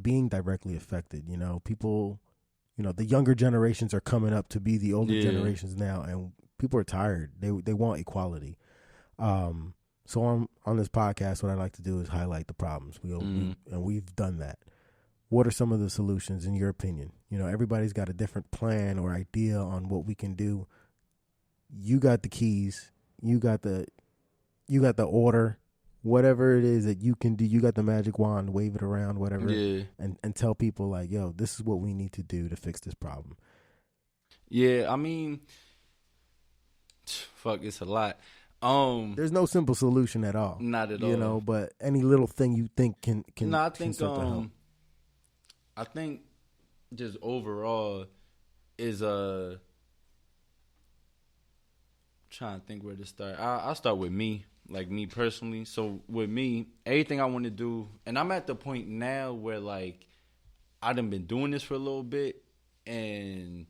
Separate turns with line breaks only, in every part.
being directly affected. You know, people, you know, the younger generations are coming up to be the older generations now, and people are tired. They want equality. So on this podcast, what I like to do is highlight the problems. And we've done that. What are some of the solutions in your opinion? You know, everybody's got a different plan or idea on what we can do. You got the keys. You got the order. Whatever it is that you can do, you got the magic wand. Wave it around, whatever, and tell people like, "Yo, this is what we need to do to fix this problem."
Yeah, I mean, fuck, it's a lot.
There's no simple solution at all.
Not at all.
You know, but any little thing you think can
No, I think
start to help.
I think just overall is trying to think where to start. I'll start with me, like me personally. So with me, everything I want to do, and I'm at the point now where like I done been doing this for a little bit, and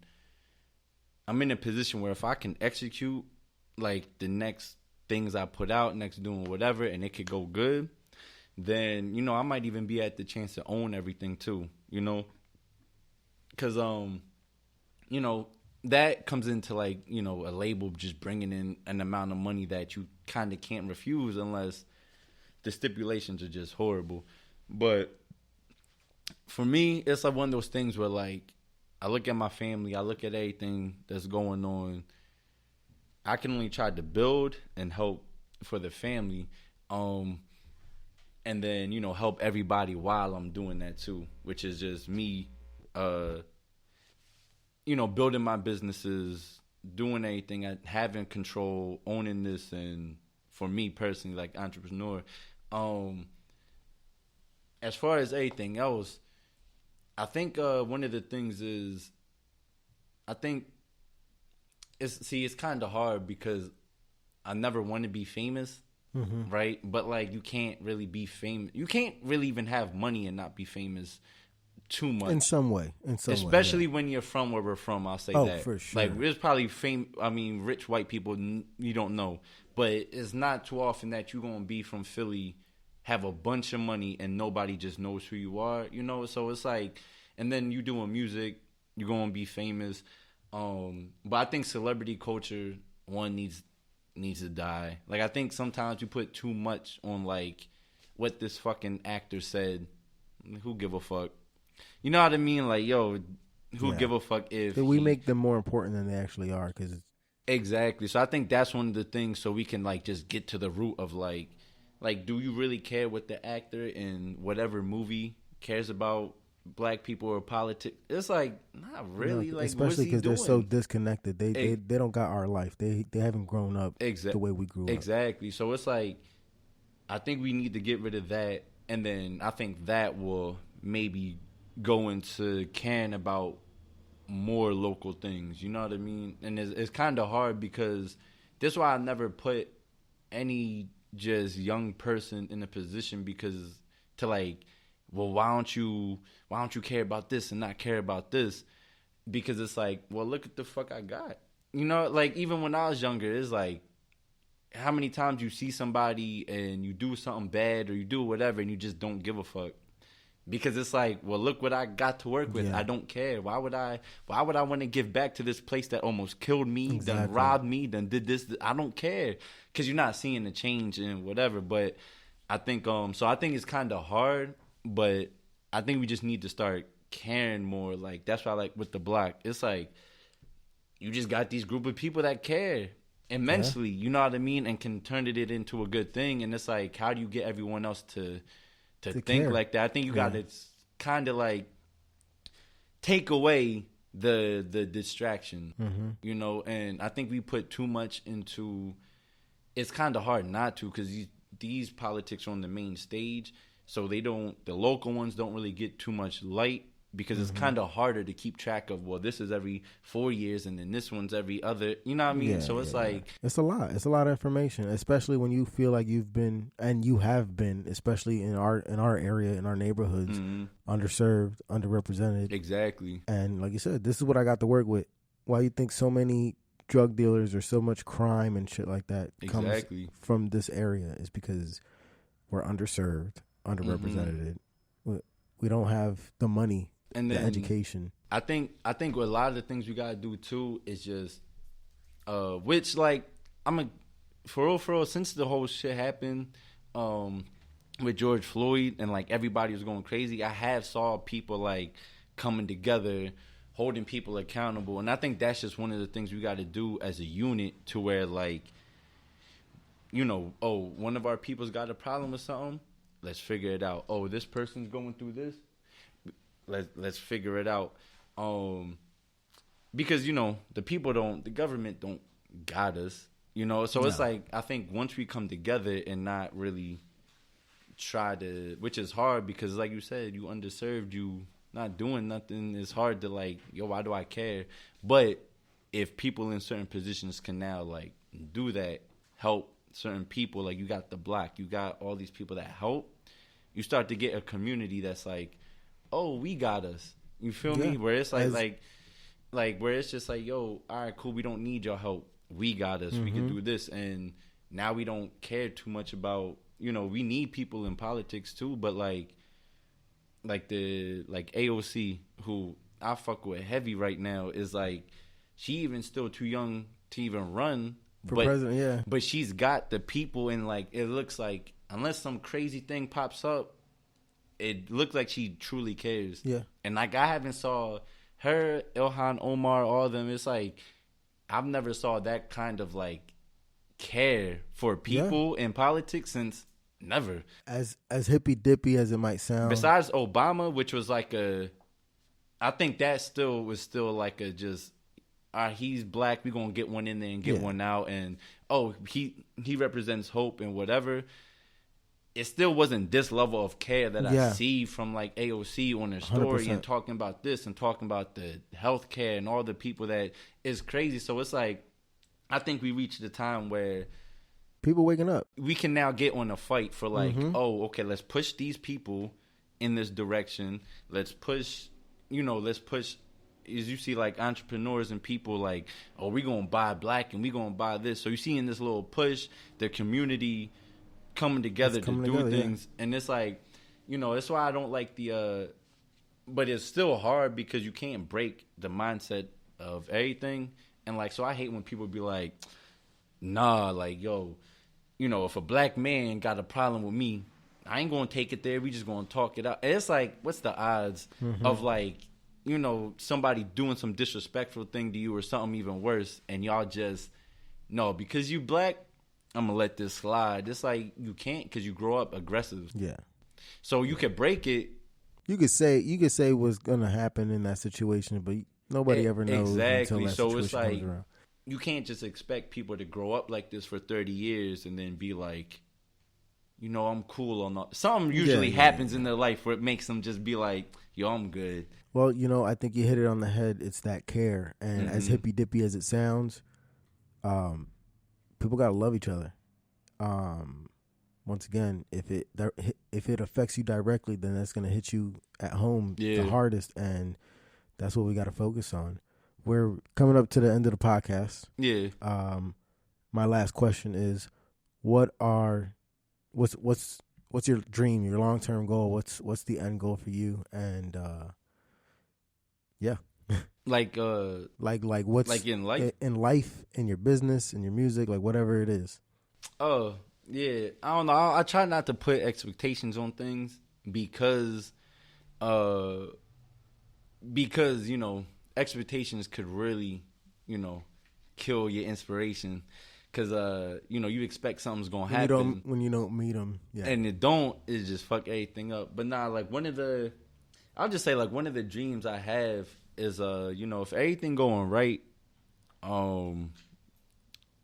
I'm in a position where if I can execute like the next things I put out, next doing whatever, and it could go good, then, you know, I might even be at the chance to own everything too, you know? Because, you know, that comes into like, you know, a label just bringing in an amount of money that you kind of can't refuse unless the stipulations are just horrible. But for me, it's like one of those things where like I look at my family, I look at everything that's going on. I can only try to build and help for the family. And then, you know, help everybody while I'm doing that too, which is just me, you know, building my businesses, doing everything, having control, owning this, and for me personally, like entrepreneur. As far as anything else, I think one of the things is, I think it's kind of hard because I never want to be famous. Mm-hmm. Right? But like you can't really be famous. You can't really even have money and not be famous too much.
In some way.
Especially when you're from where we're from, I'll say that.
Oh, for sure.
Like there's probably rich white people you don't know. But it's not too often that you're going to be from Philly, have a bunch of money, and nobody just knows who you are, you know? So it's like, and then you doing music, you're going to be famous. But I think celebrity culture, needs to die. Like, I think sometimes you put too much on, like, what this fucking actor said. Who give a fuck? You know what I mean? Like, yo, who give a fuck if...
we make them more important than they actually are.
Exactly. So I think that's one of the things so we can, like, just get to the root of, like, do you really care what the actor in whatever movie cares about black people or politics? It's like, not really.
No,
like,
especially because they're so disconnected. They don't got our life. They haven't grown up the way we grew up.
Exactly. So it's like, I think we need to get rid of that, and then I think that will maybe go into caring about more local things. You know what I mean? And it's kind of hard because this is why I never put any just young person in a position because to like, well, why don't you care about this and not care about this? Because it's like, well, look at the fuck I got. You know, like even when I was younger, it's like, how many times you see somebody and you do something bad or you do whatever and you just don't give a fuck. Because it's like, well, look what I got to work with. Yeah. I don't care. Why would I want to give back to this place that almost killed me, then robbed me, then did this? I don't care. Because you're not seeing the change and whatever. But I think, so I think it's kind of hard, but I think we just need to start caring more. Like, that's why, like, with the block, it's like, you just got these group of people that care immensely, you know what I mean? And can turn it into a good thing. And it's like, how do you get everyone else to think care like that? I think you got to kind of like take away the distraction, you know. And I think we put too much into. It's kind of hard not to because these politics are on the main stage, so the local ones don't really get too much light because it's kind of harder to keep track of. Well, this is every 4 years, and then this one's every other. You know what I mean? Yeah, so it's like
it's a lot. It's a lot of information, especially when you feel like you've been and you have been, especially in our area, in our neighborhoods, underserved, underrepresented.
Exactly.
And like you said, this is what I got to work with. Why you think so many drug dealers or so much crime and shit like that comes from this area is because we're underserved, underrepresented. We don't have the money,
and
the
then
education.
I think a lot of the things we gotta do too is just, which like for real, since the whole shit happened, with George Floyd and like everybody was going crazy, I have saw people like coming together, holding people accountable, and I think that's just one of the things we got to do as a unit to where like, one of our people's got a problem with something, let's figure it out. Oh, this person's going through this, let's figure it out. Because the government don't got us, so it's like I think once we come together and not really try to, which is hard because like you said, you underserved, you not doing nothing, it's hard to like, why do I care? But if people in certain positions can now like do that, help certain people, like you got the Black, you got all these people that help, you start to get a community that's like, oh, we got us, you feel me? Where it's like where it's just like, yo, all right, cool, we don't need your help, we got us, we can do this. And now we don't care too much about, we need people in politics too, but like AOC, who I fuck with heavy right now, is like, she even still too young to even run
for president, yeah.
But she's got the people, and like it looks like unless some crazy thing pops up, it looks like she truly cares.
Yeah.
And like I haven't saw her, Ilhan Omar, all of them. It's like I've never saw that kind of like care for people in politics since never.
As hippy dippy as it might sound.
Besides Obama, which was like I think that was still like a just, he's Black, we gonna get one in there and get one out, and he represents hope and whatever. It still wasn't this level of care that I see from like AOC on her story 100%. And talking about this and talking about the healthcare and all the people that is crazy. So it's like, I think we reached the time where
people waking up.
We can now get on a fight for like, okay, let's push these people in this direction. Let's push, as you see like entrepreneurs and people like, oh, we going to buy Black and we going to buy this. So you see in this little push, the community coming together to do things. Yeah. And it's like, that's why I don't like but it's still hard because you can't break the mindset of everything. And like, so I hate when people be like, nah, like, yo, if a Black man got a problem with me, I ain't going to take it there. We just going to talk it out. And it's like, what's the odds of like, somebody doing some disrespectful thing to you or something even worse, and y'all just, no, because you Black, I'm going to let this slide. It's like, you can't because you grow up aggressive. Yeah. So you could break it.
You could say what's going to happen in that situation, but nobody ever knows.
Exactly.
Until that
so it's like,
comes around.
You can't just expect people to grow up like this for 30 years and then be like, I'm cool or not. Something usually happens in their life where it makes them just be like, yo, I'm good.
Well, I think you hit it on the head. It's that care. And as hippy dippy as it sounds, people got to love each other. Once again, if it affects you directly, then that's going to hit you at home the hardest. And that's what we got to focus on. We're coming up to the end of the podcast. Yeah. My last question is, what's your dream, your long-term goal? What's the end goal for you? And like what's like in life, in your business, in your music, like whatever it is.
Oh yeah, I don't know. I try not to put expectations on things because expectations could really, kill your inspiration. Because, you expect something's going to happen.
When you don't meet them.
Yeah. And it just fuck everything up. But nah, like I'll just say like one of the dreams I have is, if everything going right,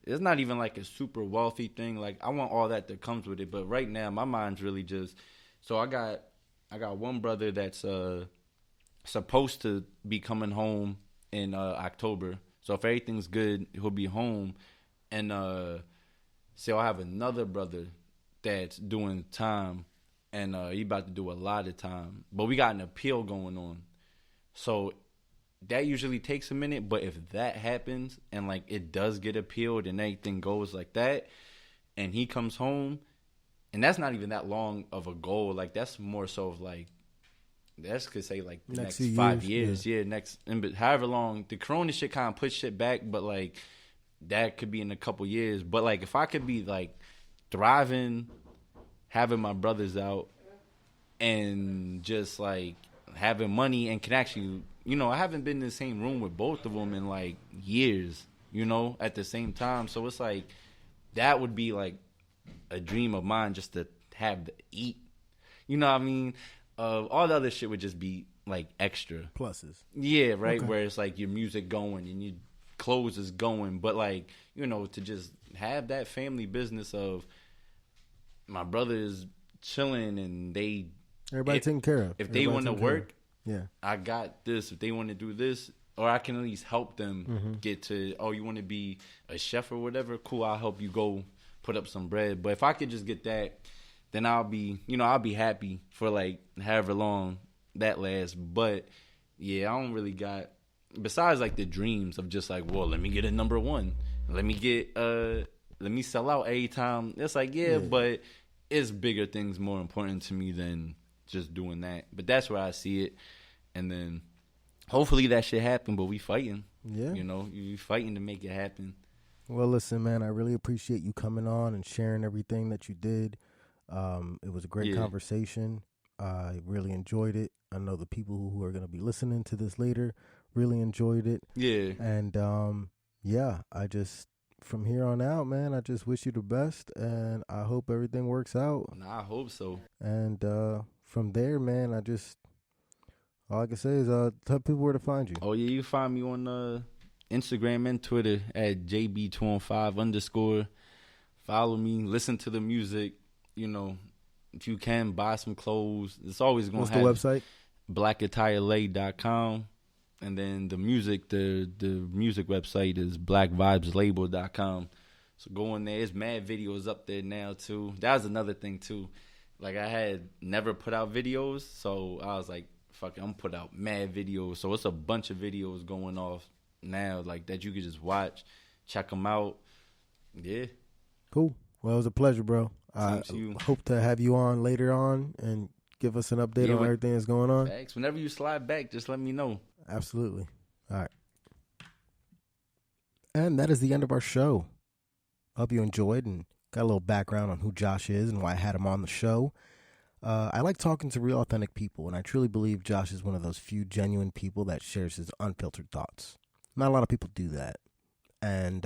it's not even like a super wealthy thing. Like I want all that comes with it. But right now my mind's really just, so I got one brother that's, supposed to be coming home in October. So if everything's good, he'll be home. And so I have another brother that's doing time, and he about to do a lot of time. But we got an appeal going on. So that usually takes a minute. But if that happens and like it does get appealed and everything goes like that, and he comes home, and that's not even that long of a goal. Like that's more so of like, That's could say like the next
few
5
years,
years. Next, but however long the Corona shit kind of pushed shit back, but like that could be in a couple years. But like if I could be like thriving, having my brothers out, and just like having money and can actually, I haven't been in the same room with both of them in like years, at the same time. So it's like that would be like a dream of mine, just to have to eat. You know what I mean? All the other shit would just be like extra
pluses.
Yeah, right.
Okay.
Where it's like your music going and your clothes is going, but like to just have that family business of my brothers chilling and
everybody taken care of.
If they want to work,
yeah,
I got this. If they want to do this, or I can at least help them get to. Oh, you want to be a chef or whatever? Cool, I'll help you go put up some bread. But if I could just get that, then I'll be happy for like however long that lasts. But yeah, I don't really got, besides like the dreams of just like, well, let me get a number one. Let me sell out every time. It's like, yeah, but it's bigger things more important to me than just doing that. But that's where I see it. And then hopefully that shit happen, but we fighting.
Yeah.
You fighting to make it happen.
Well, listen, man, I really appreciate you coming on and sharing everything that you did. It was a great conversation. I really enjoyed it. I know the people who are going to be listening to this later really enjoyed it.
Yeah.
And, I just, from here on out, man, I just wish you the best, and I hope everything works out.
I hope so.
And from there, man, all I can say is tell people where to find you.
Oh, yeah, you find me on Instagram and Twitter at JB215_. Follow me, listen to the music. If you can, buy some clothes. It's always going to have.
What's the website?
blackattirelay.com. And then the music website is blackvibeslabel.com. So go in there. There's mad videos up there now, too. That was another thing, too. Like, I had never put out videos, so I was like, fuck it, I'm going to put out mad videos. So it's a bunch of videos going off now, like, that you could just watch, check them out. Yeah.
Cool. Well, it was a pleasure, bro. I hope to have you on later on and give us an update on everything that's going on.
Thanks. Whenever you slide back, just let me know.
Absolutely. All right. And that is the end of our show. Hope you enjoyed and got a little background on who Josh is and why I had him on the show. I like talking to real authentic people, and I truly believe Josh is one of those few genuine people that shares his unfiltered thoughts. Not a lot of people do that. And,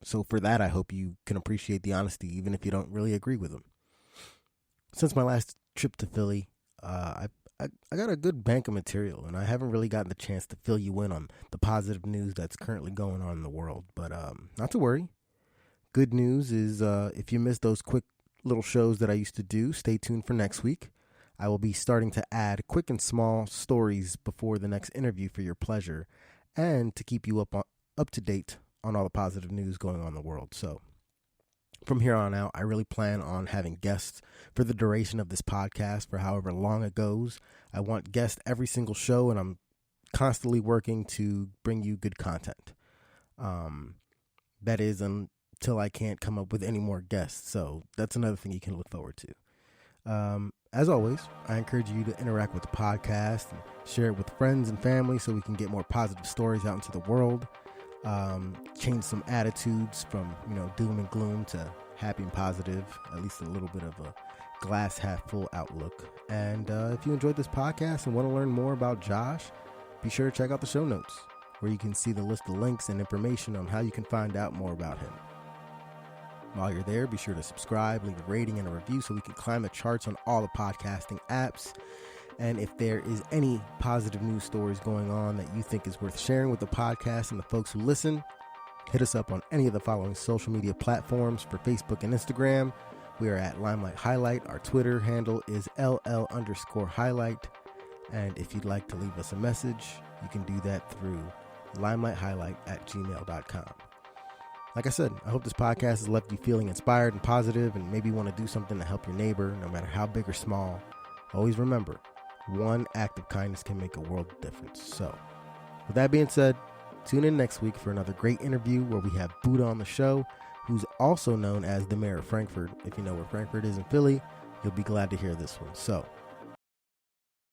so for that, I hope you can appreciate the honesty, even if you don't really agree with him. Since my last trip to Philly, I got a good bank of material, and I haven't really gotten the chance to fill you in on the positive news that's currently going on in the world. But not to worry. Good news is if you missed those quick little shows that I used to do, stay tuned for next week. I will be starting to add quick and small stories before the next interview for your pleasure and to keep you up to date on all the positive news going on in the world. So from here on out, I really plan on having guests for the duration of this podcast for however long it goes. I want guests every single show, and I'm constantly working to bring you good content. That is until I can't come up with any more guests. So that's another thing you can look forward to. As always, I encourage you to interact with the podcast and share it with friends and family so we can get more positive stories out into the world. Change some attitudes from, doom and gloom to happy and positive, at least a little bit of a glass half full outlook. And if you enjoyed this podcast and want to learn more about Josh, be sure to check out the show notes where you can see the list of links and information on how you can find out more about him. While you're there, be sure to subscribe, leave a rating and a review so we can climb the charts on all the podcasting apps. And if there is any positive news stories going on that you think is worth sharing with the podcast and the folks who listen, hit us up on any of the following social media platforms. For Facebook and Instagram, we are at Limelight Highlight. Our Twitter handle is LL_highlight. And if you'd like to leave us a message, you can do that through limelighthighlight@gmail.com. Like I said, I hope this podcast has left you feeling inspired and positive and maybe want to do something to help your neighbor, no matter how big or small. Always remember, one act of kindness can make a world of difference. So, with that being said, tune in next week for another great interview where we have Buddha on the show, who's also known as the mayor of Frankfurt. If you know where Frankfurt is in Philly, You'll be glad to hear this one. So,